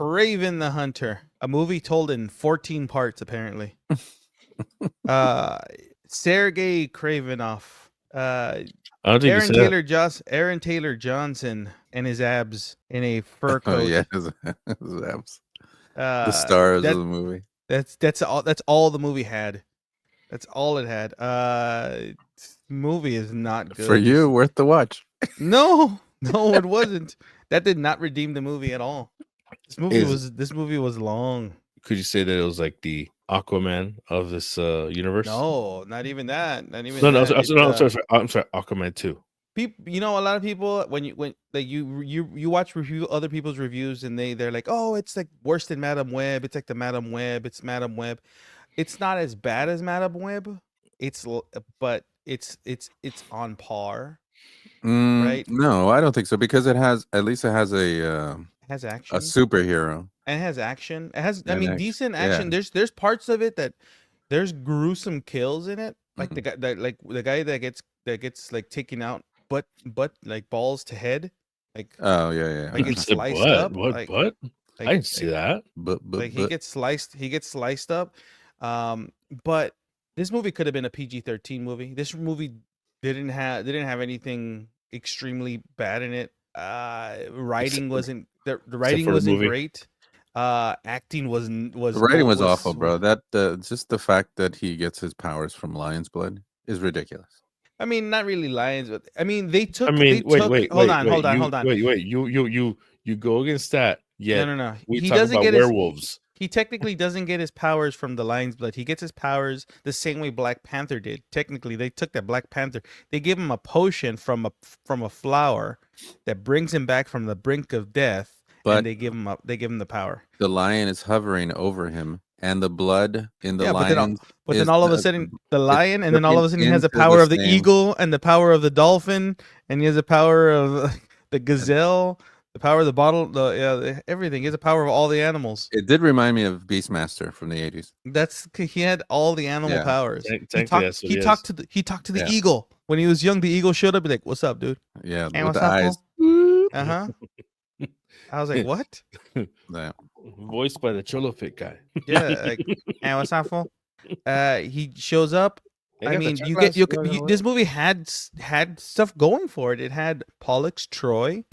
Kraven the Hunter, a movie told in 14 parts, apparently. uh, Sergei Kravinoff, I don't think you said that. Aaron Taylor Johnson, and his abs in a fur Oh coat. yeah, his abs. The stars of the movie. That's all the movie had. That's all it had. Movie is not good. For you, worth the watch. No, it wasn't. That did not redeem the movie at all. This movie was long. Could you say that it was like the Aquaman of this universe? No, not even that. Not even No, that. I'm sorry, Aquaman 2. People, a lot of people when you watch other people's reviews and they're like, oh, it's like worse than Madam Web. It's like the Madam Web. It's Madam Web. It's not as bad as Madam Web. But it's on par, right? No, I don't think so because it has a has action, a superhero, and it has action. It has decent yeah. action. There's parts of it that there's gruesome kills in it, like the guy that gets like taken out, but like balls to head, like like it's sliced up. What? I didn't see that. But he gets sliced up. But this movie could have been a PG-13 movie. This movie didn't have anything extremely bad in it. Writing wasn't great. Acting was the writing was awful, bro. That just the fact that he gets his powers from lion's blood is ridiculous. I mean, not really lions, but I mean they took. Wait. Hold on. Wait. You go against that. Yeah. No. He doesn't get werewolves. He technically doesn't get his powers from the lion's blood. He gets his powers the same way Black Panther did. Technically, they took that Black Panther. They gave him a potion from a flower that brings him back from the brink of death, and they give him the power. The lion is hovering over him, and the blood in the lion. But then all of a sudden, the lion, and then all of a sudden, he has the power of the eagle and the power of the dolphin, and he has the power of the gazelle. The power of the bottle, everything. He has the power of all the animals. It did remind me of Beastmaster from the 80s. He had all the animal powers. He talked to the eagle. When he was young, the eagle showed up. Be like, "What's up, dude?" Yeah, with the eyes. I was like, "What?" Yeah. Voiced by the Cholo Fit guy. Yeah, like, and what's up, fool? He shows up. I mean, this movie had stuff going for it. It had Pollux Troy.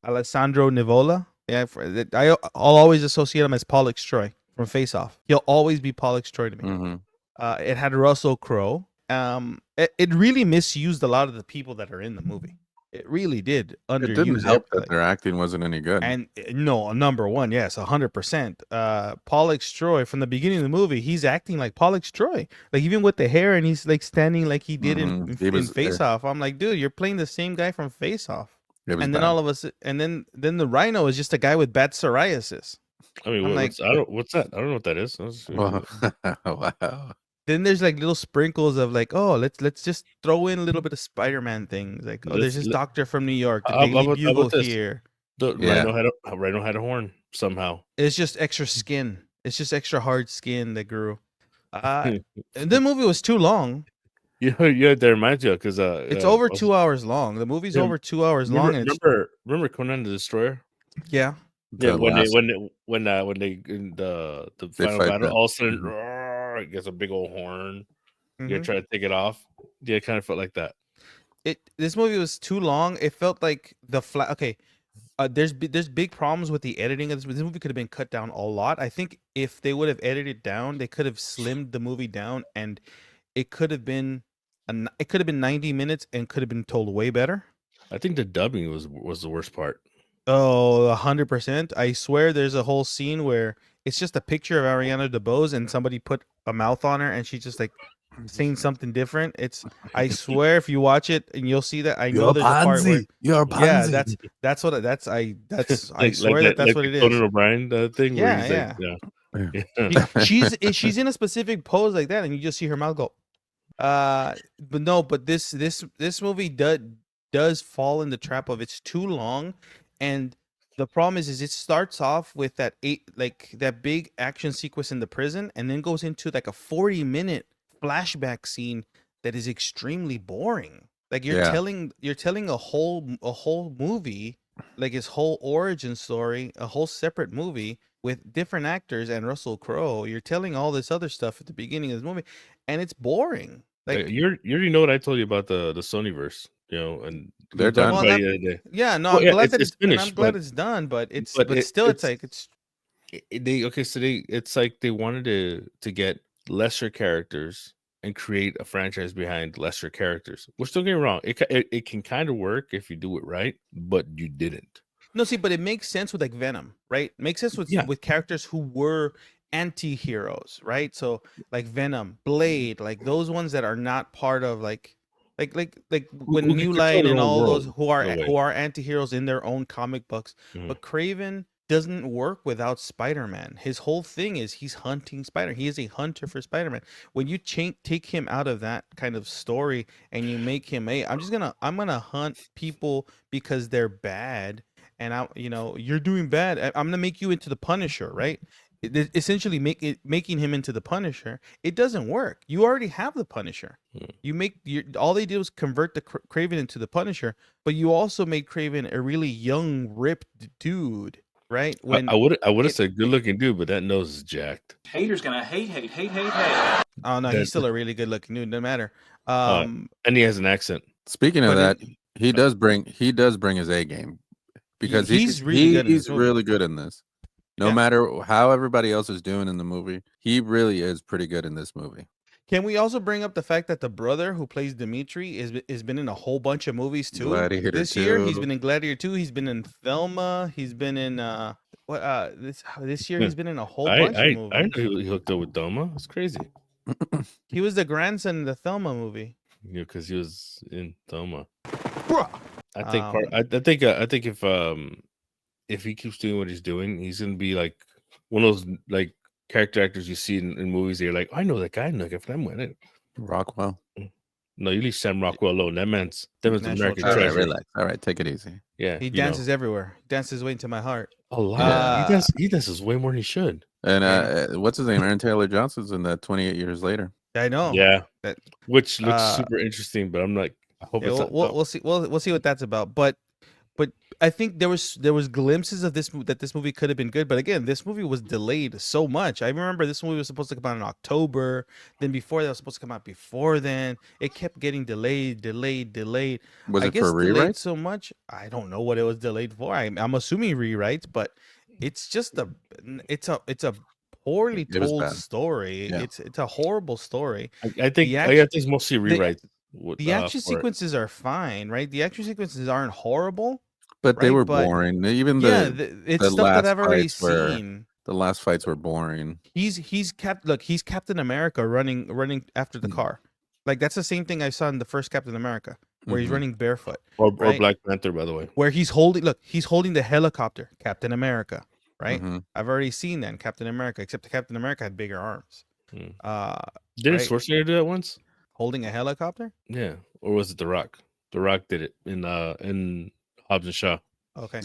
Alessandro Nivola. Yeah, I'll always associate him as Pollux Troy from Face Off. He'll always be Pollux Troy to me. Mm-hmm. It had Russell Crowe. It really misused a lot of the people that are in the movie. It really did. It didn't help that their acting wasn't any good. And no, number one, yes, 100%. Pollux Troy, from the beginning of the movie, he's acting like Pollux Troy. Like, even with the hair, and he's like standing like he did in Face Off. I'm like, dude, you're playing the same guy from Face Off. And then all of us, and then the Rhino is just a guy with bad psoriasis. I mean, what's that? I don't know what that is. Wow. Then there's like little sprinkles of like, oh, let's just throw in a little bit of Spider-Man things. Like, oh, there's this doctor from New York. The Daily Bugle here. Rhino had a horn somehow. It's just extra skin. It's just extra hard skin that grew. And the movie was too long. Yeah, that reminds you because it's over 2 hours long. The movie's over 2 hours long. Remember Conan the Destroyer? Yeah. When they in the final battle, all of a sudden it gets a big old horn. You're trying to take it off. Yeah, it kind of felt like that. This movie was too long. It felt like there's big problems with the editing of this. This movie could have been cut down a lot. I think if they would have edited down, they could have slimmed the movie down, and it could have been 90 minutes and could have been told way better. I think the dubbing was the worst part. Oh, 100%. I swear there's a whole scene where it's just a picture of Ariana DeBose and somebody put a mouth on her and she's just like saying something different. I swear if you watch it and you'll see that. I know there's a part where you're a pansy. Yeah, that's what I swear that's what it is. Conan O'Brien thing. Yeah. She's in a specific pose like that and you just see her mouth go. But this movie does fall in the trap of it's too long, and the problem is it starts off with that big action sequence in the prison, and then goes into like a 40-minute flashback scene that is extremely boring. Like you're telling a whole movie like his whole origin story, a whole separate movie with different actors and Russell Crowe. You're telling all this other stuff at the beginning of the movie, and it's boring. Like you already know what I told you about the Sonyverse, and we They're were talking done. about it the other day. yeah, no, Well, I'm yeah, glad that it's and I'm finished, glad it's done, but still, it's like it's it's like they wanted to get lesser characters and create a franchise behind lesser characters. Which, don't get me wrong, it can kind of work if you do it right, but you didn't. no, see, but it makes sense with like Venom, right? Makes sense with Yeah. characters who were anti-heroes, right? So like Venom, Blade, like those ones that are not part of when Who can New control Line their and own all those world in a way. who are anti-heroes in their own comic books. Mhm. But Kraven doesn't work without Spider-Man. His whole thing is he's hunting Spider. He is a hunter for Spider-Man. When you take him out of that kind of story and you make him I'm gonna hunt people because they're bad, and you're doing bad. I'm gonna make you into the Punisher, right? Essentially making him into the Punisher. It doesn't work. You already have the Punisher. All they did was convert the Kraven into the Punisher, but you also made Kraven a really young, ripped dude, right? I would have said good looking dude, but that nose is jacked. Haters gonna hate. Oh no, he's still a really good looking dude. No matter. And he has an accent. Speaking of that, he does bring his A game, because he's really good. He's really good in this. No matter how everybody else is doing in the movie, he really is pretty good in this movie. Can we also bring up the fact that the brother who plays Dimitri has been in a whole bunch of movies too? Gladiator this year, he's been in Gladiator 2. He's been in Thelma. He's been in this year he's been in a whole bunch of movies. I know he hooked up with Thelma. It's crazy. He was the grandson in the Thelma movie. Yeah, because he was in Thelma. Bruh. I think if he keeps doing what he's doing, he's gonna be like one of those like character actors you see in movies. You're like, I know that guy. Look, if I'm with it, Rockwell. No, you leave Sam Rockwell alone. That man's American treasure. treasure. Relax. All right, take it easy. Yeah, he dances everywhere. He dances his way into my heart. A lot. He dances way more than he should. And what's his name? Aaron Taylor Johnson's in that 28 Years Later. I know. Yeah, which looks super interesting, but I'm like, I hope it's we'll see. We'll see what that's about. But I think there was glimpses of this movie could have been good, but again, this movie was delayed so much. I remember this movie was supposed to come out in October. Then before that was supposed to come out before then. It kept getting delayed. Was it for rewrites? So much. I don't know what it was delayed for. I'm assuming rewrites, but it's just it's a poorly told story. Yeah. It's a horrible story. I think it's mostly rewrites. The action sequences are fine, right? The action sequences aren't horrible. But they were boring. Even it's the stuff that I've already seen. The last fights were boring. He's Captain America running after the car. Like that's the same thing I saw in the first Captain America, where he's running barefoot. Or Black Panther, by the way. Where he's holding the helicopter, Captain America, right? I've already seen that in Captain America, except the Captain America had bigger arms. Didn't Schwarzenegger do that once? Holding a helicopter? Yeah. Or was it The Rock? The Rock did it in Hobbs and Shaw. Okay.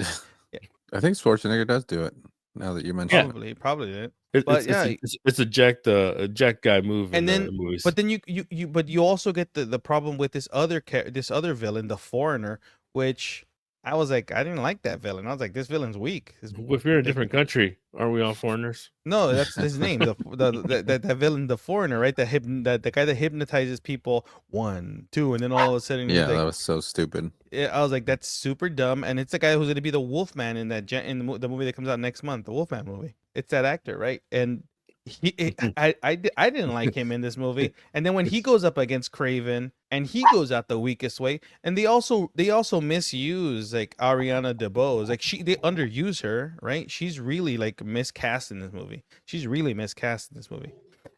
Yeah. I think Schwarzenegger does do it. Now that you mention it, probably did. It's a jack guy move. And then, the movies. but then you also get the problem with this other villain, the Foreigner, which I was like, I didn't like that villain. I was like, this villain's weak. If you're in a different country, aren't we all foreigners? No, that's his name. The villain, the Foreigner, right? The guy that hypnotizes people 1, 2, and then all of a sudden, that was so stupid. I was like, that's super dumb. And it's the guy who's going to be the Wolfman in the movie that comes out next month, the Wolfman movie. It's that actor, right? And I didn't like him in this movie. And then when he goes up against Kraven and he goes out the weakest way, and they also misuse like Ariana DeBose. Like they underuse her, right? She's really like miscast in this movie.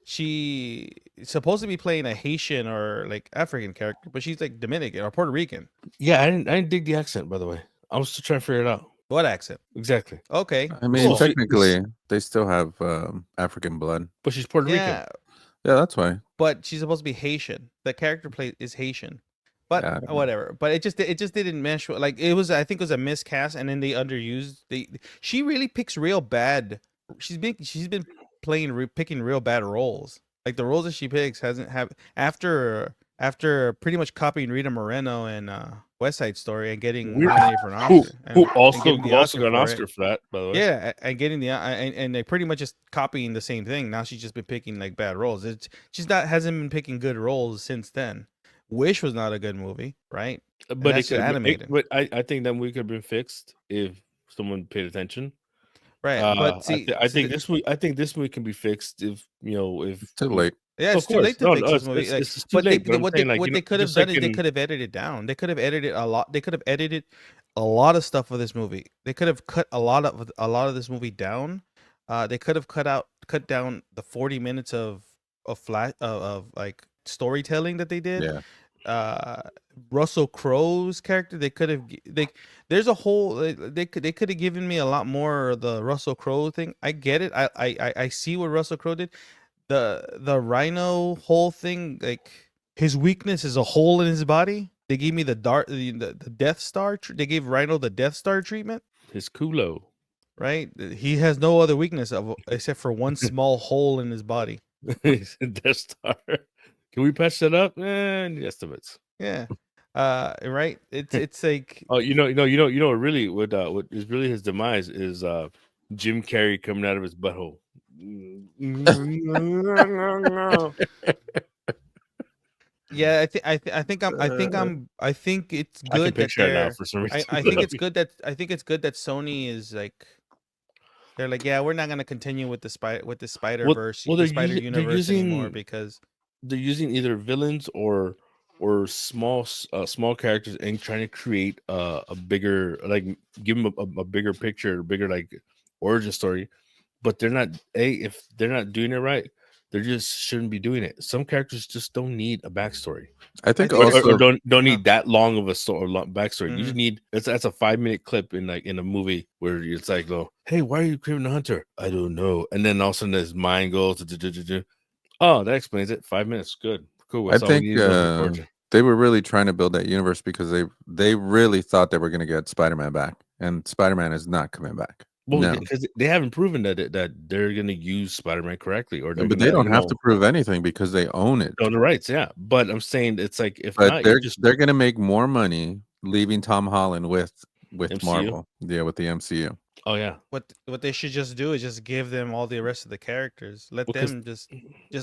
She's supposed to be playing a Haitian or like African character, but she's like Dominican or Puerto Rican. Yeah, I didn't dig the accent, by the way. I was still trying to figure it out. What accent? Exactly. Okay. I mean, technically, they still have African blood. But she's Puerto Rican. Yeah, that's why. But she's supposed to be Haitian. The character is Haitian. But whatever. But it just didn't mesh. Like I think it was a miscast, and then they underused. She really picks real bad. She's been picking real bad roles. Like the roles that she picks after pretty much copying Rita Moreno and West Side Story and getting Weird. nominated for an Who Oscar. who And also getting the who also got an for it. Oscar for that, by the way. Yeah, and getting the and they pretty much just copying the same thing. Now she's just been picking like bad roles. She's not hasn't been picking good roles since then. Wish was not a good movie, right? And But it that's could just have been, animated, but I think that movie could have been fixed if someone paid attention. right? But see, I think this movie can be fixed if It's too late. yeah, Of it's too late course, to no, fix no, this movie. Like, it's too late. But I'm saying, like, what they could have just done like is they in could have edited it down. They could have edited a lot. They could have edited a lot of stuff for this movie. They could have cut a lot of this movie down. They could have cut down the 40 minutes of flash of like storytelling that they did. Yeah. Russell Crowe's character, they could have there's a whole they could have given me a lot more of the Russell Crowe thing. I get it. I see what Russell Crowe did. The Rhino whole thing, like his weakness is a hole in his body. They gave me the Death Star. They gave Rhino the Death Star treatment. his culo. Right, he has no other weakness except for one small hole in his body. Death Star. Can we patch that up? Estimates. Yeah, right. It's like Oh, what is really his demise is Jim Carrey coming out of his butthole. yeah. I think it's good. I can that picture it now they're. for some reason. I think it's good that Sony is like. They're like, yeah, we're not gonna continue with the Spider-Verse, the Spider Universe anymore because they're using either villains or small characters and trying to create a bigger, like, give them a bigger picture, a bigger like origin story. But they're not if they're not doing it right, they just shouldn't be doing it. Some characters just don't need a backstory. I think Or also don't need that long of a backstory. You just Mhm. need that's a 5-minute clip in a movie where it's like, oh, hey, why are you Kraven the Hunter? I don't know. And then all of a sudden his mind goes, oh, that explains it. 5 minutes, good, cool. I That's all we think need to origin. they were really trying to build that universe because they really thought they were going to get Spider-Man back, and Spider-Man is not coming back. Well, No. because they haven't proven that they're going to use Spider-Man correctly, or But they don't have to prove anything because they own it. own the rights. Yeah, but I'm saying it's like if But not, they're going to make more money leaving Tom Holland with MCU? Marvel. Yeah, with the MCU. Oh yeah, what they should just do is just give them all the rest of the characters. Let them just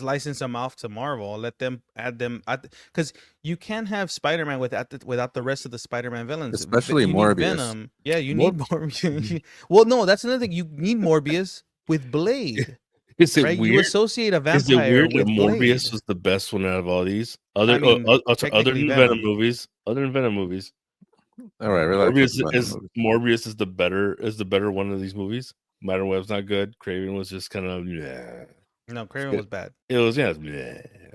license them off to Marvel. Let them add them because you can't have Spider-Man without the rest of the Spider-Man villains, Especially you Morbius. Need Venom. Yeah, you need Morbius. Well, no, that's another thing. You need Morbius with Blade. Is it right? weird? You associate a vampire Is it weird with that Blade. Morbius was the best one out of all these? Other I mean, than technically Venom movies. Other than Venom movies. All right, relax. Morbius is the better one of these movies. Spiderweb's not good. Kraven was just kind of No, Kraven was bad. It was It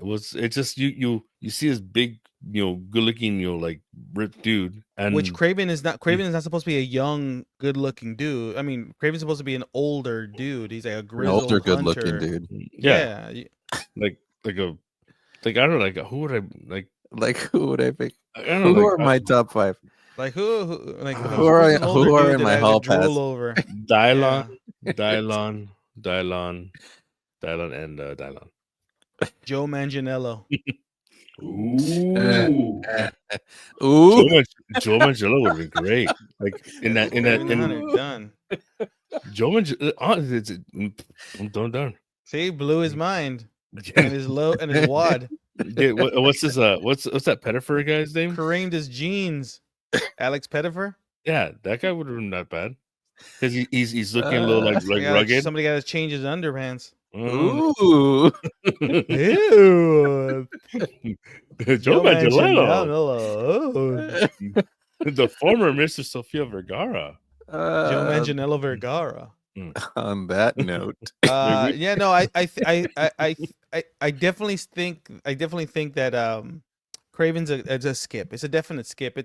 was. It just you see this big, good looking, like ripped dude, and which Kraven is not. Kraven is not supposed to be a young, good looking dude. I mean, Kraven's supposed to be an older dude. He's like a grizzled older, good hunter. looking dude. Yeah. like I don't know, like who would I like? Like who would I pick? I don't know, who like, are my top 5? Like who who are in my hall pass? Over? Dylon, and Dylon. Joe Manganiello. Ooh. Joe Manganiello would have been great. Like in done. Joe Manganiello, I'm done. See, blew his mind and his wad. Yeah, what's that Pettifer guy's name? Careened his jeans. Alex Pettifer. Yeah, that guy would have been not bad because he's looking a little like rugged. Somebody got to change his underpants. Ooh. Ew. Joe Manganiello. The former Mr. Sofia Vergara. Joe Manganiello Vergara. On that note, yeah, no, I definitely think that Kraven's a skip. It's a definite skip.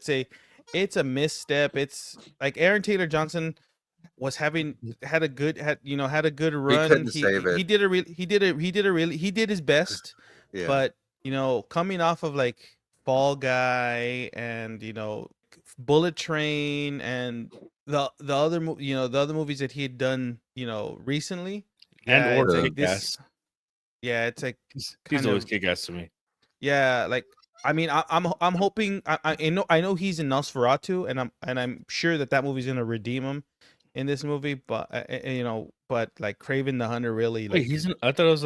It's a misstep. It's like Aaron Taylor Johnson was had a good run. He did his best. yeah. But coming off of like Fall Guy and Bullet Train and the other movies that he had done recently, and Kick-Ass. Yeah, it's like he's always Kick-Ass to me. Yeah, like I mean, I'm hoping. I know he's in Nosferatu, and I'm sure that movie's gonna redeem him in this movie. But but like Kraven the Hunter really Wait, like he's in. I thought it was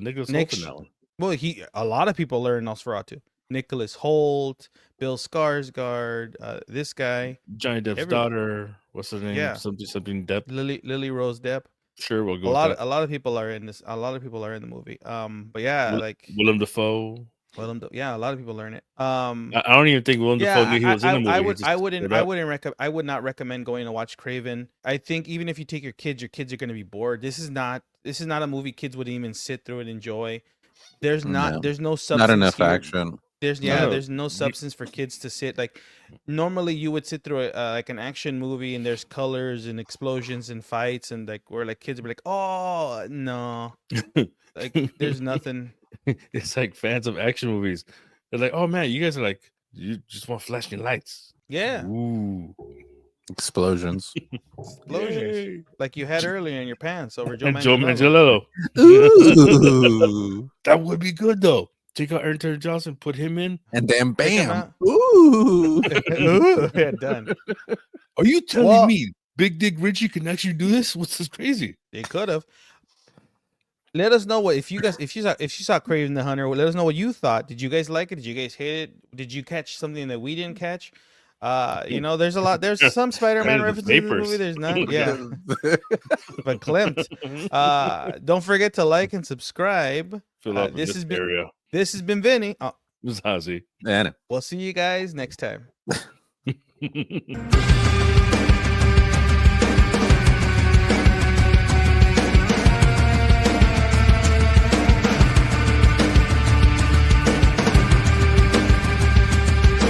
Nicholas Holt in next. that one. Well, a lot of people are in Nosferatu. Nicholas Holt, Bill Skarsgård, this guy, Johnny Depp's everybody. daughter. What's her name? Yeah, Something Depp. Lily Rose Depp. Sure, we'll go with that. A lot of people are in this. A lot of people are in the movie. But yeah, like Willem Dafoe. yeah, a lot of people learn it. I don't even think Willem Dafoe knew he was in the movie. I would not recommend going to watch Kraven. I think even if you take your kids are going to be bored. This is not a movie kids would even sit through and enjoy. There's no substance. Not enough here. action. There's no substance for kids to sit. Like normally you would sit through like an action movie and there's colors and explosions and fights and like where like kids would be like, oh no, like there's nothing. It's like fans of action movies. They're like, oh man, you guys are like, you just want flashing lights. Yeah. Ooh. Explosions. Explosions. Like you had earlier in your pants over Joe Manganiello. Ooh. That would be good though. Take out Aaron Johnson, put him in, and then bam. Ooh. Yeah, done. Are you telling me Big Dick Richie can actually do this? What's this crazy? They could have. Let us know what if you saw Kraven the Hunter. Let us know what you thought. Did you guys like it? Did you guys hate it? Did you catch something that we didn't catch? There's a lot. There's some Spider-Man references in the movie. There's none. Yeah, but Klimt. Don't forget to like and subscribe. This has been Vinny. This is Ozzy. And we'll see you guys next time.